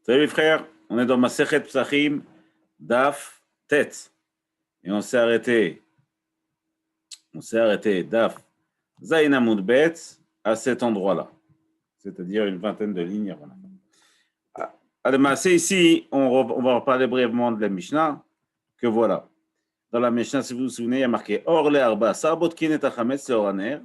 Salut les frères, on est dans Masechet Psachim, Daf, Tet. Et on s'est arrêté, Daf, Zayin Amud Bet, à cet endroit-là. C'est-à-dire une vingtaine de lignes avant la fin. Además, ici, on va reparler brièvement de la Mishnah, que voilà. Dans la Mishnah, si vous vous souvenez, il y a marqué Or le arba, sarbot kin et achametz le oraner.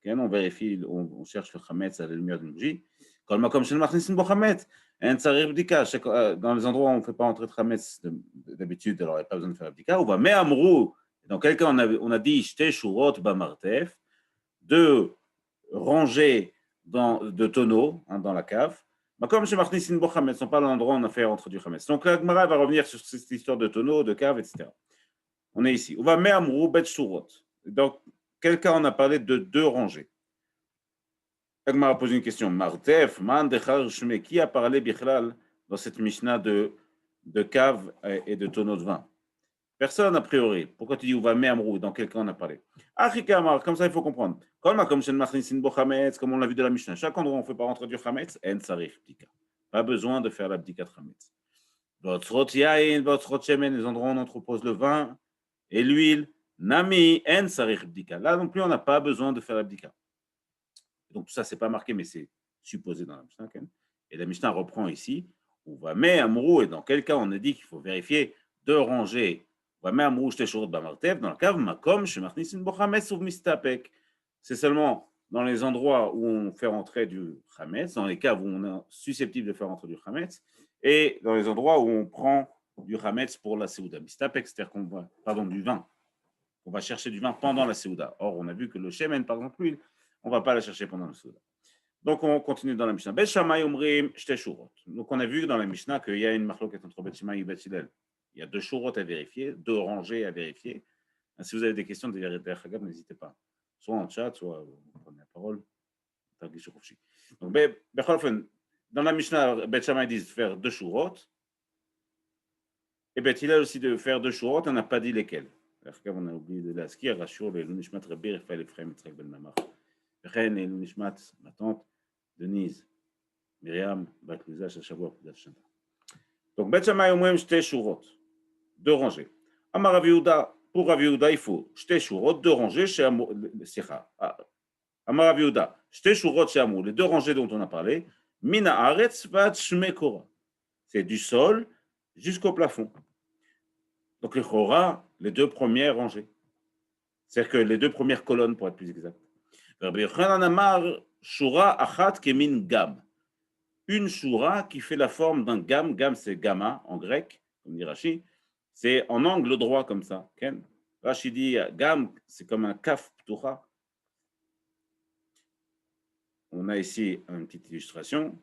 On vérifie, on cherche le chametz à la lumière d'une bougie. Kol makom shel machnisin bo chametz. Dans les endroits où on ne fait pas entrer de chametz d'habitude, alors il n'y a pas besoin de faire l'abdika. On va mais amrou. Dans quel cas on a dit shte shurot bamartef, deux rangées de tonneaux dans la cave. Comme chez Machnisin bo chametz, ce n'est pas l'endroit où on a fait entrer du chametz. Donc la Gemara va revenir sur cette histoire de tonneaux, de cave, etc. On est ici. On va mettre Amrou Bet Shurot. Donc, quel cas on a parlé de deux rangées. Agmar a posé une question. Martef, Man Dechar Shme, qui a parlé Bichlal dans cette Mishnah de cave et de tonneaux de vin? Personne a priori. Pourquoi tu dis on va mettre Amrou? Dans quel cas on a parlé? Achikamar, comme ça il faut comprendre. Comme Shen Machnisin Bo Chametz, comme on l'a vu de la Mishnah, chaque endroit où on ne fait pas rentrer du Chametz, En Sarif Bdika. Pas besoin de faire la Bdika de Chametz. Votre Yain, votre Shemen, les endroits où on entrepose le vin et l'huile, Nami en sarich bdika. Là non plus, on n'a pas besoin de faire la bdika. Donc tout ça, c'est pas marqué, mais c'est supposé dans la Mishnah. Et la Mishnah reprend ici. On va mettre Amrou, et dans quel cas on a dit qu'il faut vérifier deux rangées. On va mettre Amrou, j'te shurot bamartev, dans le cave, makom, chez Machnisin bo chametz ou mistapek. C'est seulement dans les endroits où on fait rentrer du chametz, dans les caves où on est susceptible de faire rentrer du chametz, et dans les endroits où on prend du chametz pour la seouda. Mistapek, c'est-à-dire qu'on va, du vin. On va chercher du vin pendant la seouda. Or, on a vu que le shemen, par exemple, l'huile, on ne va pas la chercher pendant la seouda. Donc, on continue dans la Mishnah. Bet Shammai omrim shte shurot. Donc, on a vu dans la Mishnah qu'il y a une marloquette entre Bet Shammai et Bet Hillel. Il y a deux shurot à vérifier, deux rangées à vérifier. Si vous avez des questions, n'hésitez pas. Soit en chat, soit vous prenez la parole. Donc, dans la Mishnah, Bet Shammai dit de faire deux shurot. Et Bet Hillel aussi de faire deux shurot. On n'a pas dit lesquels. On a oublié de l'askir, Rachur, le Nishmat Rabbi, Raphaël Ephraim, Yitzhak Ben Namar. Chen et Nishmat, ma tante, Denise, Myriam, Batlouza, Shashavua, Pudat Shanta. Donc, Bet Shammai Omrim, Shte Shurot, deux rangées. Amar Rav Yehuda, pour Rav Yehuda, il faut Shte Shurot, deux rangées chez Amou, Amar Rav Yehuda, Shte Shurot chez Amou, les deux rangées dont on a parlé, Mina Aretz, Vat Shme Kora. C'est du sol jusqu'au plafond. Donc, les Chora, les deux premières rangées. C'est-à-dire que les deux premières colonnes, pour être plus exact. Rabbi Yochanan Amar, Shura Achat Kemin Gam. Une Shura qui fait la forme d'un Gam. Gam, c'est Gamma en grec, comme dit Rashi. C'est en angle droit comme ça. Rashi dit Gam, c'est comme un Kaf Ptucha. On a ici une petite illustration.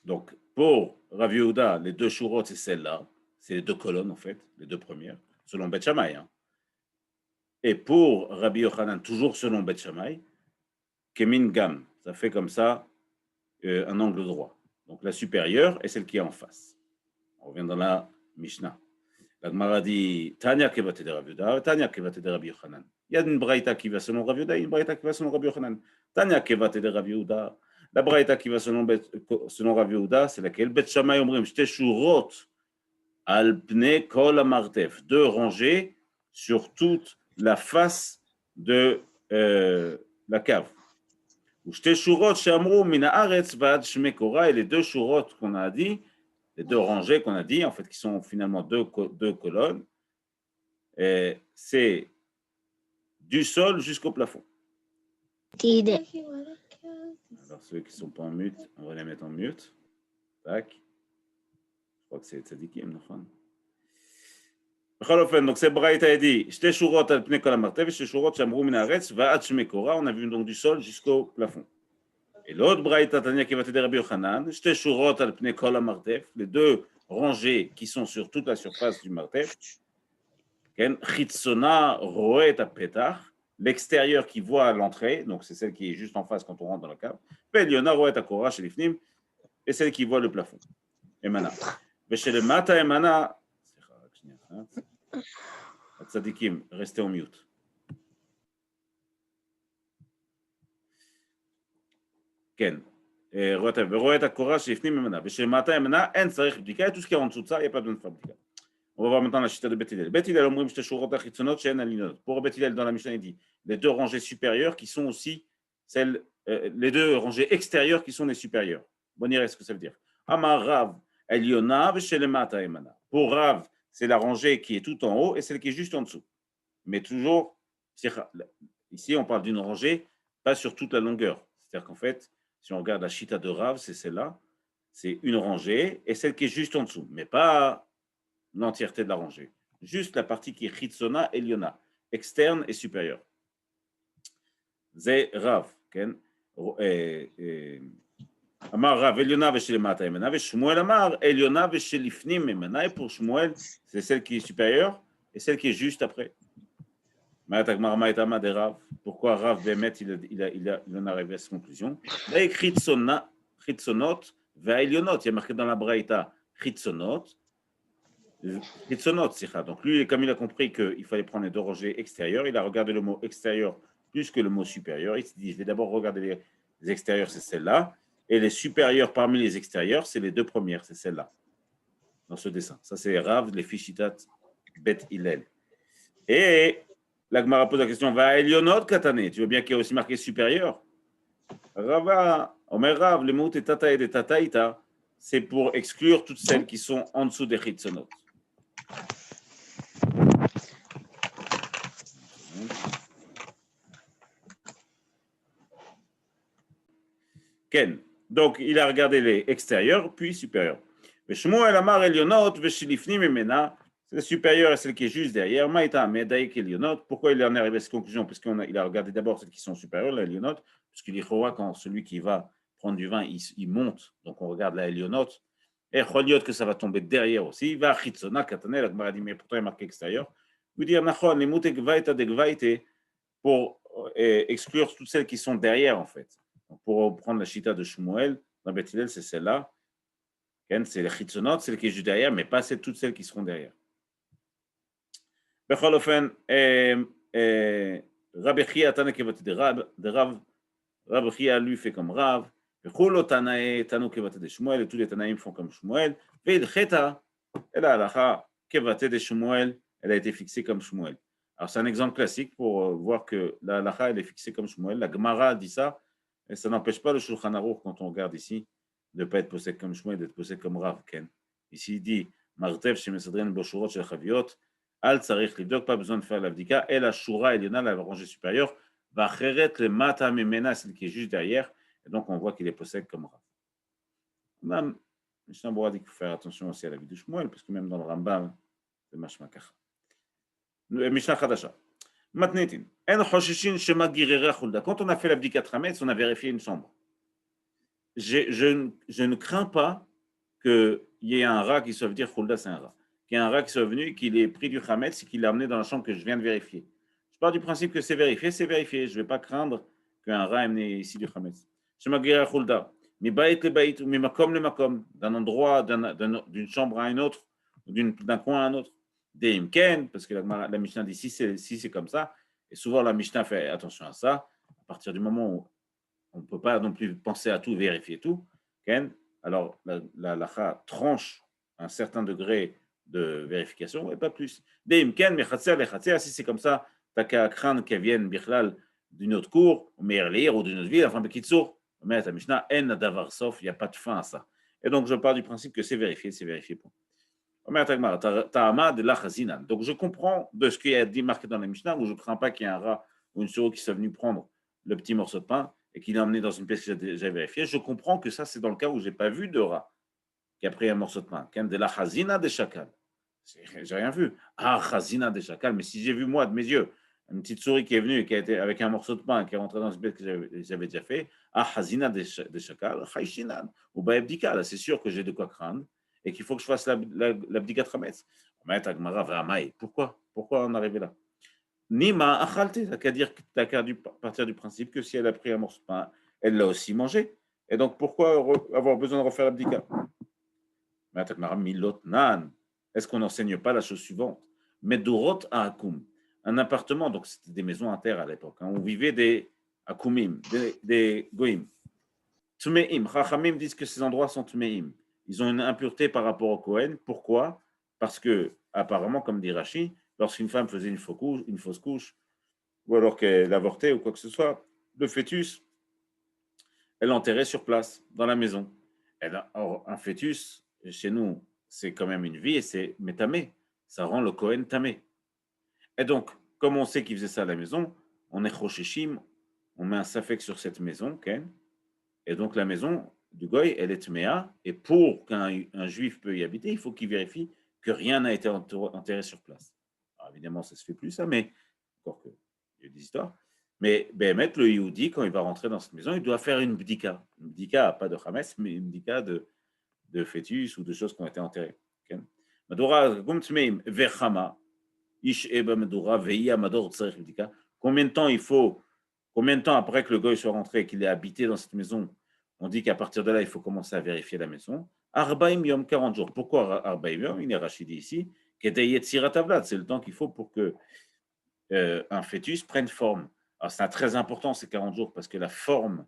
Donc, pour Rav Yehuda, les deux Shurot, c'est celle-là. C'est les deux colonnes, en fait, les deux premières, selon Bet Shammai. Et pour Rabbi Yochanan, toujours selon Bet Shammai, Kemin Gam, ça fait comme ça un angle droit. Donc la supérieure est celle qui est en face. On revient dans la Mishnah. La Gemara dit Tanya Kevate de Rabbi Yehuda, Tanya Kevate de Rabbi Yochanan. Il y a une braïta qui va selon Rabbi Yehuda, une braïta qui va selon Rabbi Yochanan. Tanya Kevate de Rabbi Yehuda. La braïta qui va selon Rabbi Yehuda, c'est laquelle? Bet Shammai Omrim Shte Shurot al pnei kol amartef. Deux rangées sur toute la face de la cave. Et les deux shurot qu'on a dit, les deux rangées qu'on a dit, en fait, qui sont finalement deux colonnes, c'est du sol jusqu'au plafond. Alors, ceux qui ne sont pas en mute, on va les mettre en mute. Tac. Je crois que c'est tzadikim, non? Donc c'est Braïta a dit Shte shurot al pnei kol hamartev, shte shurot shamru min haaretz va'ad shmekora. On a vu donc du sol jusqu'au plafond. Et l'autre Braïta Tanya qui va te dire Rabbi Yochanan, Shte shurot al pnei kol hamartev, les deux rangées qui sont sur toute la surface du martev. Chitzona roet apetach, l'extérieur qui voit l'entrée, donc c'est celle qui est juste en face quand on rentre dans la cave. Peliona roet akora chez l'ifnim, et celle qui voit le plafond. Emana. Mais chez le mata emana. Tzadikim, restez en mute. Ken. ורואה את הקורה שלפנים ממנה, ושלמטה ממנה אין צריך בדיקה, et tout ce qui est en dessous de ça, il n'y a pas besoin de faire בדיקה. On va voir maintenant la chita de Beth Hillel. Beth Hillel, אומרים שתי שורות החיצונות שאין עליונות. Pour Beth Hillel, dans la Mishnah, il dit les deux rangées supérieures qui sont aussi celles, les deux rangées extérieures qui sont les supérieures. Bon, on dirait ce que ça veut dire. Amar Rav, Eliona, Veshelemata Emana. Pour Rav, c'est la rangée qui est tout en haut et celle qui est juste en dessous. Mais toujours, ici, on parle d'une rangée, pas sur toute la longueur. C'est-à-dire qu'en fait, si on regarde la chita de Rav, c'est celle-là, c'est une rangée et celle qui est juste en dessous, mais pas l'entièreté de la rangée. Juste la partie qui est Chitzona et Liona, externe et supérieure. C'est Rav. Amar Rav, Eliona veshelemata emena, Shmuel Amar, Eliona veshelifnim emena. Et pour Shmuel, c'est celle qui est supérieure et celle qui est juste après. Pourquoi Rav Bemet il en arrive à cette conclusion? Il a écrit Chitzonot ve'Elionot. Il y a marqué dans la Braïta Chitzonot. Donc lui, comme il a compris qu'il fallait prendre les deux rangées extérieures, il a regardé le mot extérieur plus que le mot supérieur. Il s'est dit, je vais d'abord regarder les extérieurs, c'est celle-là, et les supérieurs parmi les extérieurs, c'est les deux premières, c'est celle-là, dans ce dessin. Ça, c'est Rav, les Fishitat, Bet Hillel. Et la Gemara pose la question, va Elionot Katane, tu veux bien qu'il y ait aussi marqué supérieur? Rava, Omer Rav, les mots et Tata et des Tataïta, c'est pour exclure toutes celles qui sont en dessous des Chitzonot. Ken. Donc, il a regardé les extérieurs, puis supérieurs. Shmuel Amar Elionot, Veshelifnim Emena, c'est la supérieure et celle qui est juste derrière. Maïta Medaïk Elionot. Pourquoi il en est arrivé à cette conclusion? Parce qu'il a regardé d'abord celles qui sont supérieures, la Elionot, puisqu'il dit quand celui qui va prendre du vin, il monte. Donc, on regarde la Elionot. Et Choliot que ça va tomber derrière aussi. Il va à Chitzona, Katane, la Gemara dit, mais pourtant il est marqué extérieur. Vous dire, Nachon, les moutes Gvaïta de Gvaïte, pour exclure toutes celles qui sont derrière, en fait. Donc, pour prendre la chita de Shmuel, dans Beth Hillel, c'est celle-là. C'est les Chitzonot, celle qui est juste derrière, mais pas toutes celles qui seront derrière. Bechol Ofen, Rabbi Chia, Tana Kevate de Rav, Rabbi Chia, lui, fait comme Rav. Bechol Tanae, Tano Kevate de Shmuel, et tous les Tanaïm font comme Shmuel. Veil Cheta, et la halacha, Kevate de Shmuel, elle a été fixée comme Shmuel. Alors, c'est un exemple classique pour voir que la halacha, elle est fixée comme Shmuel. La Gemara dit ça, et ça n'empêche pas le Shulchan Aruch, quand on regarde ici, de ne pas être possède comme Shmuel, d'être possède comme Rav. Ken. Ici, il dit Martev, Shemesadren, Boshurot, Shel Chaviot, Al Tsarich Livdok, pas besoin de faire l'Avdika, et la Shura, Eliona, la rangée supérieure, va Cheret, le Mata Memena, celle qui est juste derrière, et donc on voit qu'il est possède comme Rav. Même, Mishnah Bora dit qu'il faut faire attention aussi à la vie de Shmuel, parce que même dans le Rambam, c'est Mashma Kacha. Mishnah Chadasha. Matnetin. En Choshishin Shema Girera Chulda. Quand on a fait l'Abdikat Hametz, on a vérifié une chambre. Je ne crains pas qu'il y ait un rat qui soit venu, Chulda c'est un rat, qu'il y ait un rat qui soit venu, qu'il ait pris du Hametz et qu'il l'a amené dans la chambre que je viens de vérifier. Je pars du principe que c'est vérifié, c'est vérifié. Je ne vais pas craindre qu'un rat ait amené ici du Hametz. Shema Girera Chulda. Mi Bait le Bait, ou mi Makom le Makom, d'un endroit, d'une chambre à une autre, d'un coin à un autre. Des Imken, parce que la Mishnah dit si c'est comme ça, et souvent la Mishnah fait attention à ça, à partir du moment où on ne peut pas non plus penser à tout, vérifier tout, alors la lacha tranche un certain degré de vérification, et pas plus. Des Imken, mais si c'est comme ça, t'as qu'à craindre qu'elle vienne Bichlal d'une autre cour, ou Meirlir, ou d'une autre ville, enfin Bekitsour, mais la Mishnah, En Davar Sof, il n'y a pas de fin à ça. Et donc je pars du principe que c'est vérifié, point. Donc je comprends de ce qui est dit marqué dans la Mishnah, où je ne crains pas qu'il y ait un rat ou une souris qui soit venu prendre le petit morceau de pain et qui l'a emmené dans une pièce que j'ai déjà vérifiée. Je comprends que ça, c'est dans le cas où je n'ai pas vu de rat qui a pris un morceau de pain. De la chazina des chakal. J'ai rien vu. Ah, chazina des chakal. Mais si j'ai vu, moi, de mes yeux, une petite souris qui est venue et qui a été avec un morceau de pain qui est rentré dans une pièce que j'avais déjà fait, ah, chazina des chakal, chayshinan, ou baebdika, là, c'est sûr que j'ai de quoi craindre et qu'il faut que je fasse l'abdikat Hametz. Pourquoi on est arrivé là? Nima achalte, t'as qu'à partir du principe que si elle a pris un morceau de pain, elle l'a aussi mangé. Et donc pourquoi avoir besoin de refaire l'abdikat? Est-ce qu'on n'enseigne pas la chose suivante? Medurot akum, un appartement, donc c'était des maisons à terre à l'époque, on vivait des akumim, des goïm. Tmeim. Chachamim disent que ces endroits sont Tmeim. Ils ont une impureté par rapport au Kohen. Pourquoi? Parce que, apparemment, comme dit Rashi, lorsqu'une femme faisait une fausse couche, ou alors qu'elle avortait ou quoi que ce soit, le fœtus, elle l'enterrait sur place, dans la maison. Or, un fœtus, chez nous, c'est quand même une vie et c'est métamé. Ça rend le Kohen tamé. Et donc, comme on sait qu'il faisait ça à la maison, on est choshishim, on met un safek sur cette maison, Ken, et donc la maison du goy, elle est tméa, et pour qu'un juif peut y habiter, il faut qu'il vérifie que rien n'a été enterré sur place. Alors, évidemment, ça se fait plus ça, mais encore que il y a des histoires. Mais Béhémet, le Yehudi, quand il va rentrer dans cette maison, il doit faire une bdika. Une bdika, pas de Hames, mais une bdika de fœtus ou de choses qui ont été enterrées. Ken. Madora, gum tmeim, vechama, combien de temps il faut, combien de temps après que le goy soit rentré, qu'il ait habité dans cette maison, on dit qu'à partir de là, il faut commencer à vérifier la maison. Arbaim yom, 40 jours. Pourquoi Arbaim yom? Il est rachidi ici. C'est le temps qu'il faut pour que un fœtus prenne forme. Alors, c'est très important ces 40 jours parce que la forme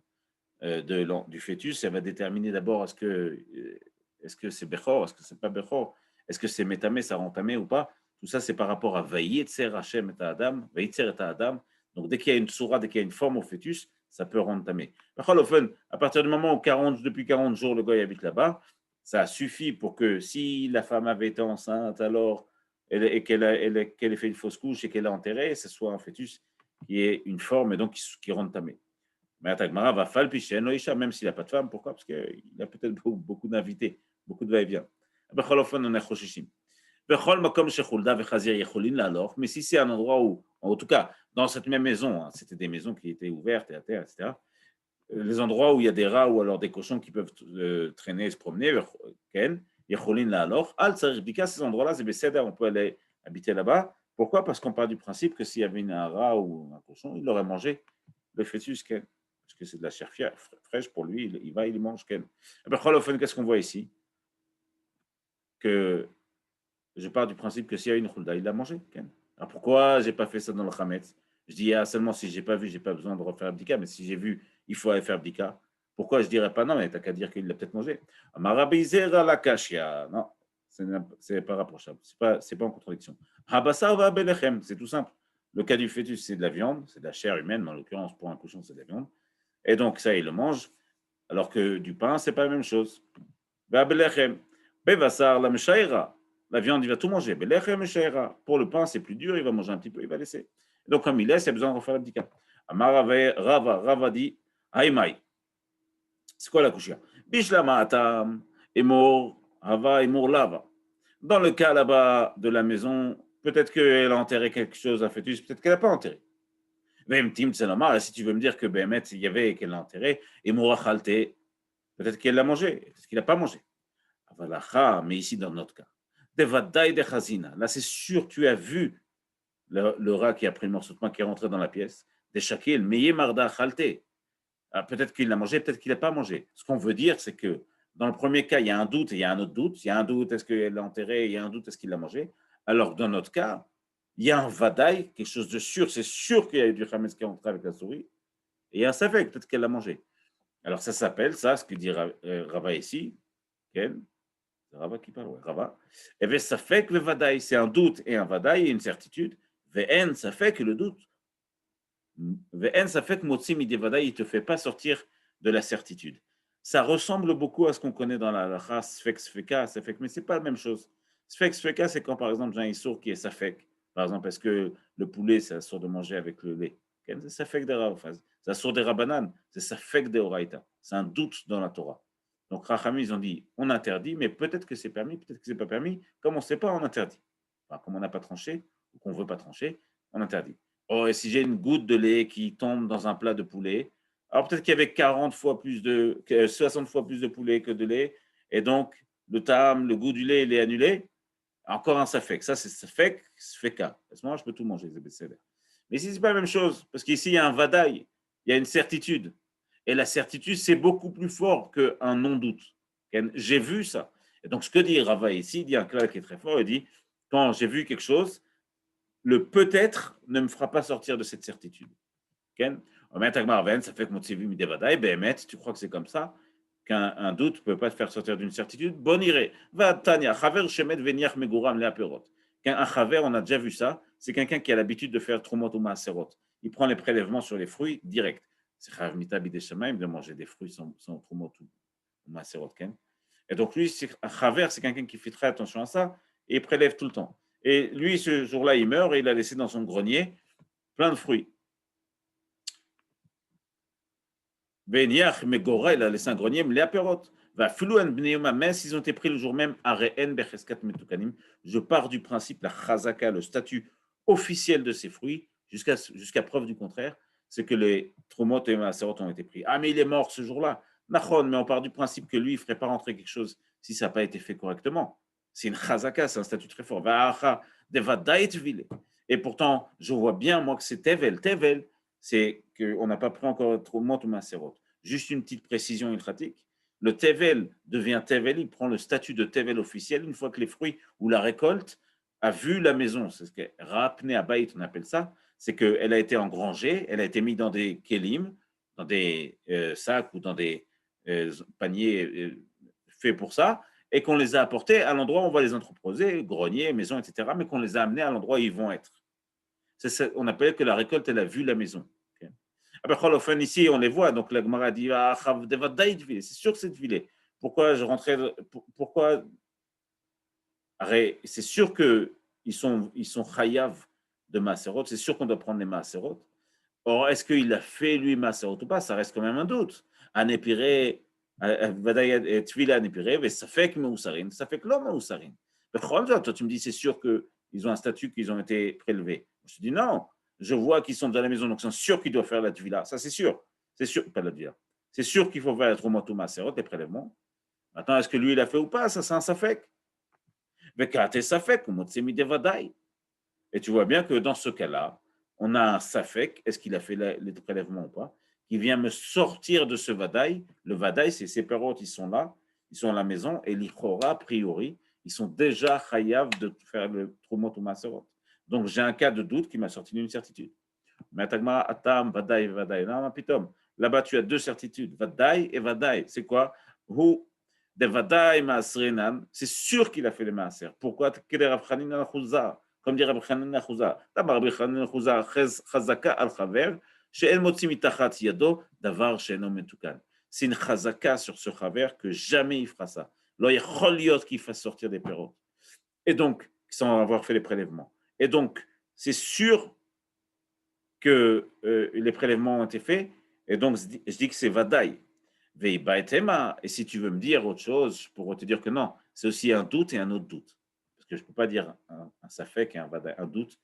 du fœtus, ça va déterminer d'abord est-ce que c'est Bechor, est-ce que c'est pas Bechor, est-ce que c'est Métamé, ça rend tamé ou pas. Tout ça, c'est par rapport à Vayitzer Hashem et Adam, Vayitzer et Adam. Donc, dès qu'il y a une sourate, dès qu'il y a une forme au fœtus, ça peut rendre tamé. À partir du moment où depuis 40 jours, le gars habite là-bas, ça suffit pour que si la femme avait été enceinte, alors, et qu'elle ait fait une fausse couche et qu'elle a enterré, ce soit un fœtus qui ait une forme et donc qui rende tamé. Mais Atagmara va faire le même s'il n'a pas de femme. Pourquoi? Parce qu'il a peut-être beaucoup d'invités, beaucoup de va-et-vient. Mais si c'est un endroit où, en tout cas, dans cette même maison, hein, c'était des maisons qui étaient ouvertes et à terre, etc. Les endroits où il y a des rats ou alors des cochons qui peuvent traîner et se promener, ces endroits-là, c'est Besséder, on peut aller habiter là-bas. Pourquoi? Parce qu'on part du principe que s'il y avait un rat ou un cochon, il aurait mangé le fœtus, parce que c'est de la chair fraîche pour lui, il va, il mange. Qu'est-ce qu'on voit ici? Que je pars du principe que s'il y a une khulda, il l'a mangé. Alors pourquoi j'ai pas fait ça dans le Hametz? Je dis seulement si j'ai pas vu, j'ai pas besoin de refaire abdika, mais si j'ai vu, il faut aller faire abdika. Pourquoi je dirais pas non, mais t'as qu'à dire qu'il l'a peut-être mangé. La kashia. Non, c'est pas rapprochable, c'est pas en contradiction. Habasa va belechem, c'est tout simple. Le cas du fœtus, c'est de la viande, c'est de la chair humaine, mais en l'occurrence, pour un cochon, c'est de la viande. Et donc, ça, il le mange, alors que du pain, c'est pas la même chose. Va belechem. Bevassar la meshaïra. La viande, il va tout manger. Pour le pain, c'est plus dur, il va manger un petit peu, il va laisser. Donc, comme il laisse, il a besoin de refaire l'abdika. Rava dit, Haïmaï. C'est quoi la couchia? Bishlama atam, emor, hava, emor lava. Dans le cas là-bas de la maison, peut-être qu'elle a enterré quelque chose, un fœtus, peut-être qu'elle n'a pas enterré. Même Tim Tsenomar, si tu veux me dire que Béhémet, il y avait et qu'elle l'a enterré, emor achalte, peut-être qu'elle l'a mangé, peut-être qu'il n'a pas mangé. Mais ici, dans notre cas, là, c'est sûr, tu as vu le rat qui a pris le morceau de pain qui est rentré dans la pièce. Des shakil, meye marda khalte. Peut-être qu'il l'a mangé, peut-être qu'il n'a pas mangé. Ce qu'on veut dire, c'est que dans le premier cas, il y a un doute et il y a un autre doute. Il y a un doute, est-ce qu'elle l'a enterré? Il y a un doute, est-ce qu'il l'a mangé? Alors, dans notre cas, il y a un vadaï, quelque chose de sûr. C'est sûr qu'il y a eu du chametz qui est rentré avec la souris. Et il y a un safek, peut-être qu'elle l'a mangé. Alors, ça s'appelle, ça, ce que dit Rava ici, Ken, c'est Rava qui parle, ouais, Rava. Et bien, ça fait que le vadaï, c'est un doute et un vadaï et une certitude. Vn, ça fait que le doute. Vn, ça fait que motzi midi vadaï, il ne te fait pas sortir de la certitude. Ça ressemble beaucoup à ce qu'on connaît dans la halakha, sfek, sfeka, safek, mais ce n'est pas la même chose. Sfek, sfeka, c'est quand, par exemple, j'ai un issour qui est safek. Par exemple, est-ce que le poulet, ça sort de manger avec le lait? C'est safek de Rav. Ça sort des rabanan, c'est safek de Oraïta. C'est un doute dans la Torah. Donc, Rachami, ils ont dit, on interdit, mais peut-être que c'est permis, peut-être que c'est pas permis. Comme on ne sait pas, on interdit. Enfin, comme on n'a pas tranché, ou qu'on ne veut pas trancher, on interdit. Oh, et si j'ai une goutte de lait qui tombe dans un plat de poulet, alors peut-être qu'il y avait 60 fois plus de poulet que de lait, et donc le tam, le goût du lait, il est annulé. Encore un safek. Ça, c'est safek, sfeka. À ce moment-là, je peux tout manger, les abécédaires. Mais ici, ce n'est pas la même chose, parce qu'ici, il y a un vadaï, il y a une certitude. Et la certitude, c'est beaucoup plus fort qu'un non-doute. J'ai vu ça. Et donc, ce que dit Rava ici, il dit un clal qui est très fort, il dit, quand j'ai vu quelque chose, le peut-être ne me fera pas sortir de cette certitude. Ça fait que tu crois que c'est comme ça? qu'un doute ne peut pas te faire sortir d'une certitude. Bon iré. Va Tania, Chaver Shemet Veniach Meguram Leaperot. Un Chaver, on a déjà vu ça, c'est quelqu'un qui a l'habitude de faire Trumot ou Maaserot. Il prend les prélèvements sur les fruits direct. C'est Chav Mita Bideshamaim de manger des fruits sans Trumot ou Maaserot. Et donc lui, un Chaver, c'est quelqu'un qui fait très attention à ça et il prélève tout le temps. Et lui, ce jour-là, il meurt et il a laissé dans son grenier plein de fruits. Beniach Megora, il a laissé un grenier, mais les apérotes. Va Fulouen Bneuma, même s'ils ont été pris le jour même, Areen Becheskat Metukanim, je pars du principe, la Chazaka, le statut officiel de ces fruits, jusqu'à preuve du contraire, c'est que les Trumot et Maaserot ont été pris. Ah, mais il est mort ce jour-là. Nachon, mais on part du principe que lui, il ne ferait pas rentrer quelque chose si ça n'a pas été fait correctement. C'est une Chazaka, c'est un statut très fort. Et pourtant, je vois bien, moi, que c'est Tevel. Tevel, c'est qu'on n'a pas pris encore Trumot ou Maaserot. Juste une petite précision iltratique. Le Tevel devient Tevel, il prend le statut de Tevel officiel une fois que les fruits ou la récolte a vu la maison. C'est ce que Rapné Abayit, on appelle ça. C'est qu'elle a été engrangée, elle a été mise dans des kélim, dans des sacs ou dans des paniers faits pour ça, et qu'on les a apportés à l'endroit où on va les entreposer, grenier, maison, etc., mais qu'on les a amenés à l'endroit où ils vont être. On appelle que la récolte, elle a vu la maison. Après, ici, on les voit. Donc, la Gemara dit c'est sûr que c'est de vilé. Pourquoi je rentrais. Pourquoi. C'est sûr qu'ils sont chayav de Maaserot. C'est sûr qu'on doit prendre les Maaserot. Or, est-ce qu'il a fait, lui, Maaserot ou pas? Ça reste quand même un doute. Anépiré, Tvila Anépiré, ça fait que Meussarin, ça fait que l'homme Meussarin. Toi, tu me dis, c'est sûr qu'ils ont un statut, qu'ils ont été prélevés. Je te dis non. Je vois qu'ils sont dans la maison, donc c'est sûr qu'ils doivent faire la Tvila. Ça, c'est sûr. C'est sûr, pas la Tvila. C'est sûr qu'il faut faire la Trumot ou Maaserot, les prélèvements. Maintenant, est-ce que lui, il a fait ou pas? Ça, c'est un Safek. Et tu vois bien que dans ce cas-là, on a un Safek, est-ce qu'il a fait les prélèvements ou pas, qui vient me sortir de ce Vadaï. Le Vadaï, c'est ces pérotes, ils sont là, ils sont à la maison, et l'Ichora, a priori, ils sont déjà chayav de faire le Trumot ou Maaserot. Donc j'ai un cas de doute qui m'a sorti d'une certitude. Mais Atam, Vadaï, Vadaï. Non, pitom. Là-bas, tu as deux certitudes, Vadaï et Vadaï. C'est quoi? De Vadaï Maasrenan, c'est sûr qu'il a fait les Maaser. Pourquoi? Comme dit Rabbi Chanan Achouza. D'abord, Rabbi Chanan Achouza, Chazaka al-Chaver, she'en motzi mitachat yado, davar she'eno metukan. C'est une chazaka sur ce chaver que jamais il fera ça. Lo yechol liot qu'il fasse sortir des pérotes. Et donc, sans avoir fait les prélèvements. Et donc, c'est sûr que les prélèvements ont été faits. Et donc, je dis que c'est Vadaï. Et si tu veux me dire autre chose, je pourrais te dire que non. C'est aussi un doute et un autre doute. Parce que je ne peux pas dire un safek et un doute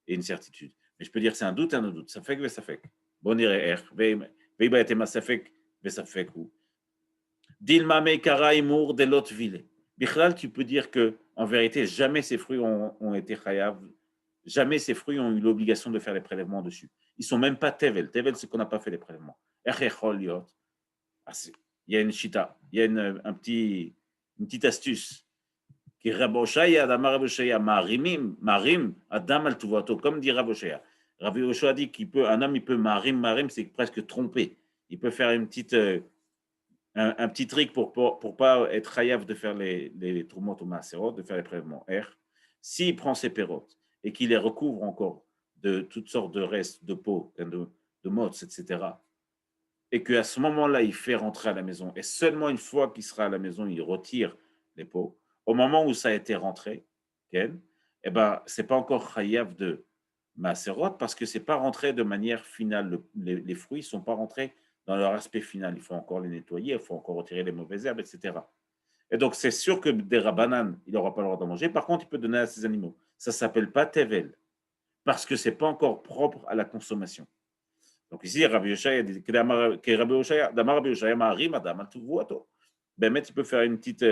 et une certitude. Mais je peux dire que c'est un doute et un autre doute. Safek ve safek. Bon irait er. Safek ve safek ou. Dilmame kara imour de l'autre ville. Bichlal, tu peux dire que en vérité, jamais ces fruits ont été chayav. Jamais ces fruits ont eu l'obligation de faire les prélèvements dessus. Ils ne sont même pas tevel. Tevel, c'est qu'on n'a pas fait les prélèvements. Il y a une chita, il y a une petite astuce. Qui Raboshaya, Adama Raboshaya, Marim, Adam al Tuvato, comme dit Raboshaya. Rabbi Yoshua dit qu'un homme, il peut marim, c'est presque tromper. Il peut faire un petit trick pour pas être chayav de faire les trumot ou maaserot, de faire les prélèvements R. S'il prend ses pérotes et qu'il les recouvre encore de toutes sortes de restes de peau, de mottes, etc., et qu'à ce moment-là, il fait rentrer à la maison, et seulement une fois qu'il sera à la maison, il retire les peaux, au moment où ça a été rentré, eh ben, ce n'est pas encore chayav de maaserot, parce que ce n'est pas rentré de manière finale. Les fruits ne sont pas rentrés dans leur aspect final. Il faut encore les nettoyer, il faut encore retirer les mauvaises herbes, etc. Et donc, c'est sûr que des rabanan, il n'aura pas le droit d'en manger. Par contre, il peut donner à ses animaux. Ça ne s'appelle pas tevel, parce que ce n'est pas encore propre à la consommation. Donc ici, Rabbi Yoshaya dit que Rabbi Yoshaya Marim Adam al Tuvuato. Ben, il peut faire une petite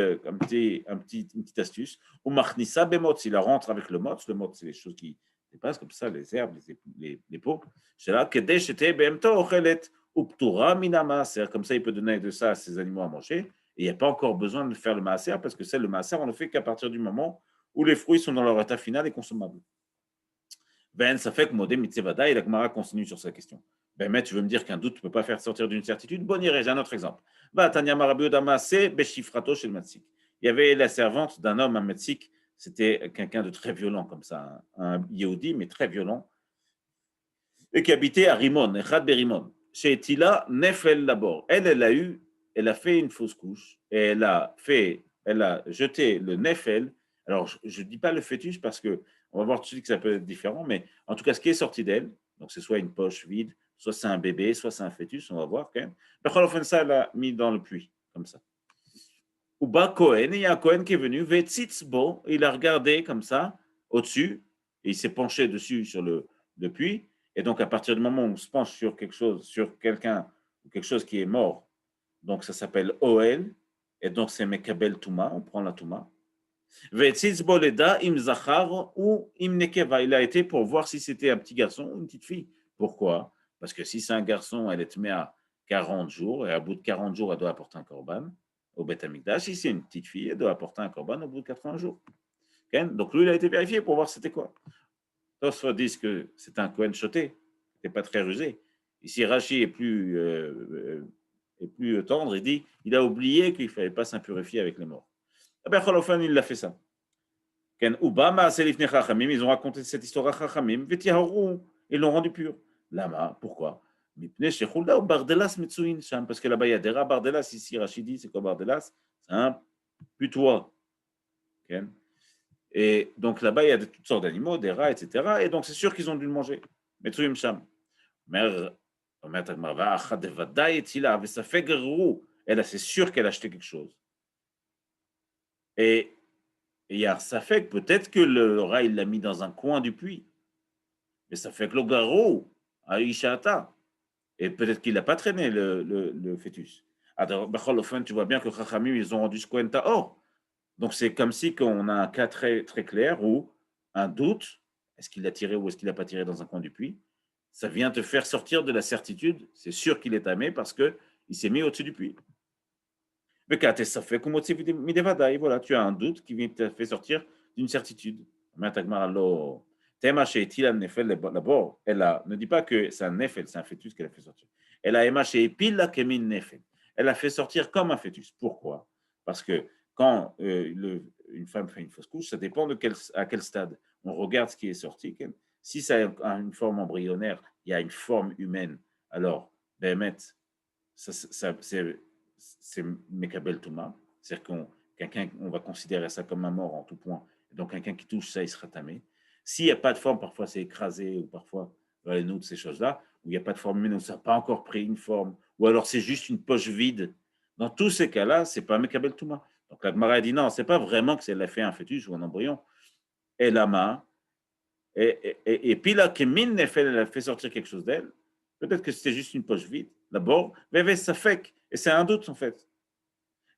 astuce. Ou Machnissa Bemot, s'il rentre avec le mot, c'est les choses qui dépassent comme ça, les herbes, les peaux. C'est là que Deshete Bemto Ochelet Uptura Minama. C'est comme ça, il peut donner de ça à ses animaux à manger. Et il n'y a pas encore besoin de faire le maaser, parce que le maaser, on ne le fait qu'à partir du moment où les fruits sont dans leur état final et consommables. Ben, ça fait que Modé Mitzevada, et la Gemara continue sur sa question. Ben, mais tu veux me dire qu'un doute ne peut pas faire sortir d'une certitude? Bon, j'ai un autre exemple. Va Tanyama Rabbi Yehuda Maaseh beshifrato shel Matsik. Il y avait la servante d'un homme, un Matsik, c'était quelqu'un de très violent comme ça, un Yehudi, mais très violent, et qui habitait à Rimon, Echad Berimon. Chez Tila, Nefel d'abord. Elle a fait une fausse couche, et elle a jeté le Nefel. Alors, je ne dis pas le fœtus parce que on va voir tout de suite que ça peut être différent, mais en tout cas, ce qui est sorti d'elle, donc c'est soit une poche vide, soit c'est un bébé, soit c'est un fœtus, on va voir quand même. Bechol ça, elle l'a mis dans le puits, comme ça. Ou bas Cohen, il y a un Cohen qui est venu, Vetsitzbo, il a regardé comme ça, au-dessus, et il s'est penché dessus sur le puits. Et donc, à partir du moment où on se penche sur quelque chose, sur quelqu'un, ou quelque chose qui est mort, donc ça s'appelle Oel, et donc c'est Mekabel Touma, on prend la Touma. Vetsitzbo leda im zachar ou im nekeva, il a été pour voir si c'était un petit garçon ou une petite fille. Pourquoi? Parce que si c'est un garçon, elle est met à 40 jours, et à bout de 40 jours, elle doit apporter un korban au Beth Amikdash. Si c'est une petite fille, elle doit apporter un korban au bout de 80 jours. Okay? Donc lui, il a été vérifié pour voir c'était quoi. D'autres disent que c'est un Kohen choté, c'est pas très rusé. Ici, Rachi est plus tendre, il dit il a oublié qu'il ne fallait pas s'impurifier avec les morts. Ben, Cholofan, il l'a fait ça. Ils ont raconté cette histoire à Chachamim, ils l'ont rendu pur. Lama, pourquoi? Parce que là-bas, il y a des rats Bardelas. Ici, Rachidi, c'est quoi Bardelas? C'est un putois. Okay? Et donc là-bas, il y a toutes sortes d'animaux, des rats, etc. Et donc, c'est sûr qu'ils ont dû le manger. Metsuim Sham. Elle, c'est sûr qu'elle a acheté quelque chose. Et il y a ça fait que peut-être que le rat, il l'a mis dans un coin du puits. Mais ça fait que le garou a Ishata. Et peut-être qu'il n'a pas traîné le fœtus. Alors, tu vois bien que Chachamim, ils ont rendu ce Kohen Tahor. Donc, c'est comme si on a un cas très, très clair où un doute, est-ce qu'il l'a tiré ou est-ce qu'il n'a pas tiré dans un coin du puits, ça vient te faire sortir de la certitude. C'est sûr qu'il est tamé parce qu'il s'est mis au-dessus du puits. Mais quand ça fait comme voilà, tu as un doute qui vient te faire sortir d'une certitude. Elle ne dit pas que c'est un nefel, c'est un fœtus qu'elle a fait sortir. Elle a émaché pile kemin nefel. Elle a fait sortir comme un fœtus. Pourquoi? Parce que quand une femme fait une fausse couche, ça dépend à quel stade. On regarde ce qui est sorti. Si ça a une forme embryonnaire, il y a une forme humaine, alors, Bémet, c'est Mekabel Touma, c'est-à-dire on va considérer ça comme un mort en tout point. Donc, quelqu'un qui touche ça, il sera tamé. S'il n'y a pas de forme, parfois c'est écrasé, ou parfois, nous, ces choses-là, où il n'y a pas de forme humaine, où ça n'a pas encore pris une forme, ou alors c'est juste une poche vide. Dans tous ces cas-là, ce n'est pas Mekabel Touma. Donc, la Gemara dit non, ce n'est pas vraiment que elle a fait un fœtus ou un embryon. Et la main, et puis là, Kemin Nefel, elle a fait sortir quelque chose d'elle. Peut-être que c'était juste une poche vide, d'abord. Mais ça fait, et c'est un doute en fait.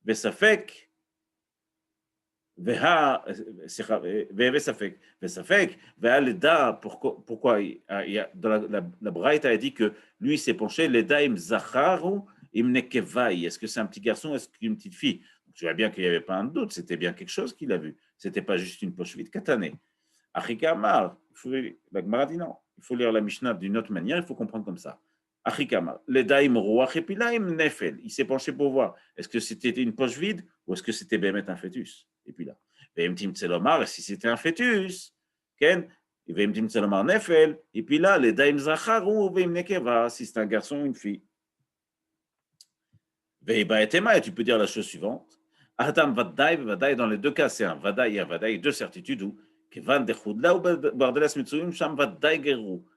וספק, pourquoi dans la Braïta a dit que lui s'est penché, l'eda im zacharu im nekevai. Est-ce que c'est un petit garçon, est-ce qu'une petite fille? Donc, tu vois bien qu'il n'y avait pas un doute, c'était bien quelque chose qu'il a vu. C'était pas juste une poche vide katanée. Achika Amar, la Gemara dit non. Il faut lire la Mishnah d'une autre manière, il faut comprendre comme ça. Achika Amar, l'edaim ruach epilaim nefel. Il s'est penché pour voir. Est-ce que c'était une poche vide ou est-ce que c'était bémet un fœtus? Et puis là, Vemtim Tselomar, si c'était un fœtus, Ken, Vemtim Tselomar nefel. Et puis là, l'edaim zacharu vem nekeva, si c'est un garçon ou une fille. Veiba etema, et tu peux dire la chose suivante. Adam Vadaï, Vadaï, dans les deux cas, c'est un Vadaï et un Vadaï, deux certitudes où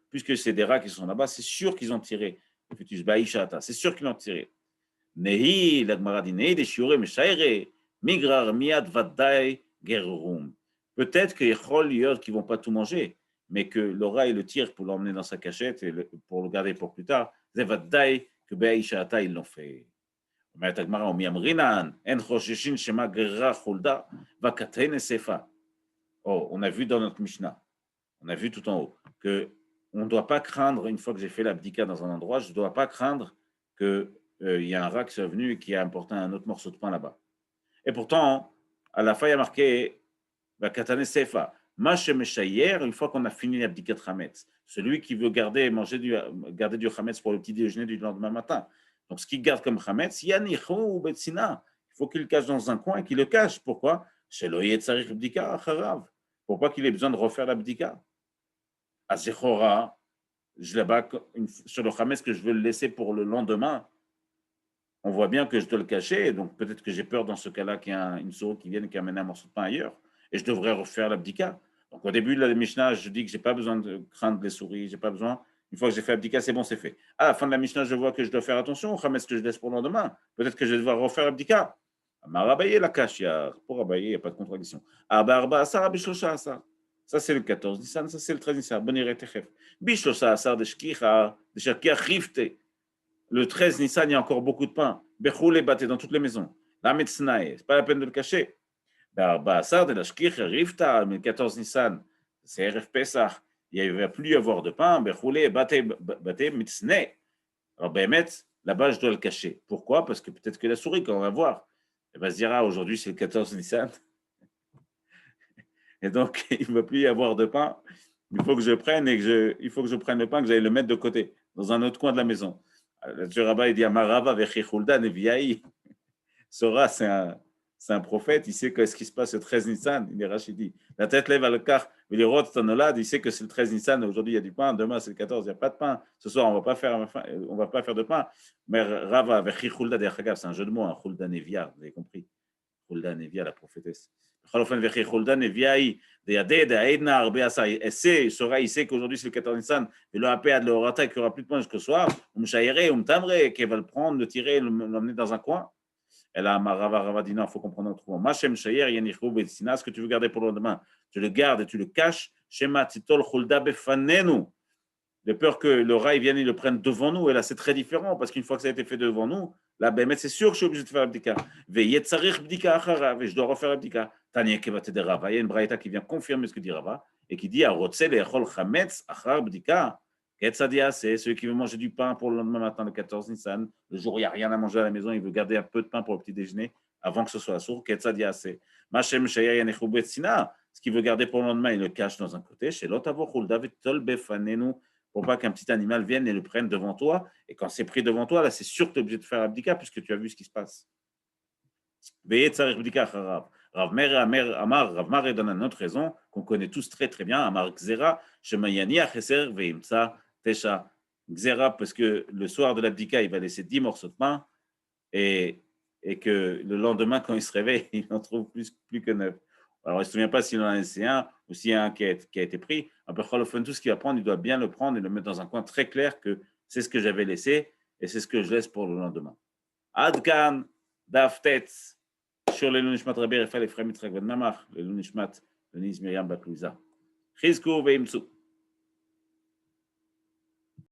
puisque c'est des rats qui sont là-bas, c'est sûr qu'ils ont tiré le fœtus Baïchata, c'est sûr qu'ils l'ont tiré. Nehi, la Gemara dit Nehi, des shiure, meshaire, migrar, miad, Vadaï, gerurum. Peut-être que les Chol qui ne vont pas tout manger, mais que le rat, il le tire pour l'emmener dans sa cachette et pour le garder pour plus tard. C'est Vadaï que Baïchata, ils l'ont fait. אומרת הגמרא, ומיאמרינן, אין חוששין שמא גררה חולדה, וקטן ספה. Oh, on a vu dans notre Mishnah, on a vu tout en haut, que on ne doit pas craindre, une fois que j'ai fait l'abdika dans un endroit, je ne dois pas craindre qu'il y a un rat qui soit venu et qui a apporté un autre morceau de pain là-bas. Et pourtant, à la fin, il y a marqué, Vakatane Sefa, Mache Meshayer, une fois qu'on a fini l'abdika de Hametz, celui qui veut garder du Hametz pour le petit déjeuner du lendemain matin. Donc, ce qu'il garde comme chametz, yanichu ou betsina. Il faut qu'il le cache dans un coin et qu'il le cache. Pourquoi? Chez l'oyet tsarich bdika acharav. Pourquoi qu'il ait besoin de refaire la bdika? Azechora, je là-bas, sur le chametz que je veux le laisser pour le lendemain, on voit bien que je dois le cacher. Donc, peut-être que j'ai peur dans ce cas-là qu'il y ait une souris qui vienne et qui amène un morceau de pain ailleurs. Et je devrais refaire la bdika. Donc, au début de la Mishnah, je dis que je n'ai pas besoin de craindre les souris, j'ai pas besoin. Une fois que j'ai fait abdika, c'est bon, c'est fait. À la fin de la Mishnah, je vois que je dois faire attention au chametz que je laisse pour le lendemain. Peut-être que je vais devoir refaire abdika. Marabaye la kashia. Pour Abaye, il n'y a pas de contradiction. Arba asar, bishlosha asar. Ça, c'est le 14 Nissan, ça, c'est le 13 Nissan. Bonire techef. Bishlosha asar de shkicha, de shakia rifte. Le 13 Nissan, il y a encore beaucoup de pain. Bechoule batté dans toutes les maisons. La metznae, c'est pas la peine de le cacher. Asar de la shkicha rifta, le 14 Nissan, c'est RF Pesach. Il ne va plus y avoir de pain, bechoule batté metznae. Alors, Bémet, là-bas, je dois le cacher. Pourquoi? Parce que peut-être que la souris, quand on va voir, elle va se dire, ah, aujourd'hui, c'est le 14 Nissan. Et donc, il ne va plus y avoir de pain. Il faut que je prenne le pain, que j'aille le mettre de côté, dans un autre coin de la maison. Le rabbin, il dit, Amarava vechichulda neviaï. Sora, c'est un prophète, il sait ce qui se passe le 13 Nissan, il est rachidi. La tête lève à le car, il il sait que c'est le 13 Nissan, aujourd'hui il y a du pain, demain c'est le 14, il n'y a pas de pain, ce soir on ne va pas faire de pain. Mais Rava, vechichulda, c'est un jeu de mots, un chulda nevia, vous avez compris. Chulda nevia, la prophétesse. Sora, il sait qu'aujourd'hui c'est le 14 Nissan, et le AP a de l'orata, qu'il n'y aura plus de pain jusqu'au soir, qu'il va le prendre, le tirer, l'emmener dans un coin. Et là, Rava dit non, il faut comprendre autrement. Machem Shayer, Yanichou, Betsina, ce que tu veux garder pour le lendemain, tu le gardes et tu le caches. Shema Titol Chulda Befanenu. De peur que le rail vienne et le prenne devant nous. Et là, c'est très différent parce qu'une fois que ça a été fait devant nous, là, ben, c'est sûr que je suis obligé de faire l'abdika. Veyetzarich bdika acharav, et je dois refaire l'abdika. Tanya Kevate de Rava. Il y a une braïta qui vient confirmer ce que dit Rava et qui dit Arotzel echol chametz achar bdika. Ketzadia, c'est celui qui veut manger du pain pour le lendemain matin, le 14 Nissan. Le jour où il n'y a rien à manger à la maison, il veut garder un peu de pain pour le petit déjeuner avant que ce soit sourd. Ketzadia, c'est Machem Shaya Yanechu Betsina. Ce qu'il veut garder pour le lendemain, il le cache dans un côté. Chez l'Otavo Chulda Vetol Befanenu. Pour pas qu'un petit animal vienne et le prenne devant toi. Et quand c'est pris devant toi, là, c'est sûr que tu es obligé de faire abdika puisque tu as vu ce qui se passe. Rav Mar donne une autre raison qu'on connaît tous très très bien. Amar Gzera, Shemayani Acheser Veimsa Tesha. Gzera, parce que le soir de l'abdika, il va laisser 10 morceaux de pain et que le lendemain, quand il se réveille, il en trouve plus que 9. Alors, il ne se souvient pas s'il en a laissé un ou s'il y a un qui a été pris. Après, tout ce qu'il va prendre, il doit bien le prendre et le mettre dans un coin très clair que c'est ce que j'avais laissé et c'est ce que je laisse pour le lendemain. Adkan, Daftet, sur les Lunishmat Rabbi Raphaël Ephraim Yitzhak Ben Mamach, les Lunishmat Denise Myriam Bat Louisa. Chizku ve'imtsu.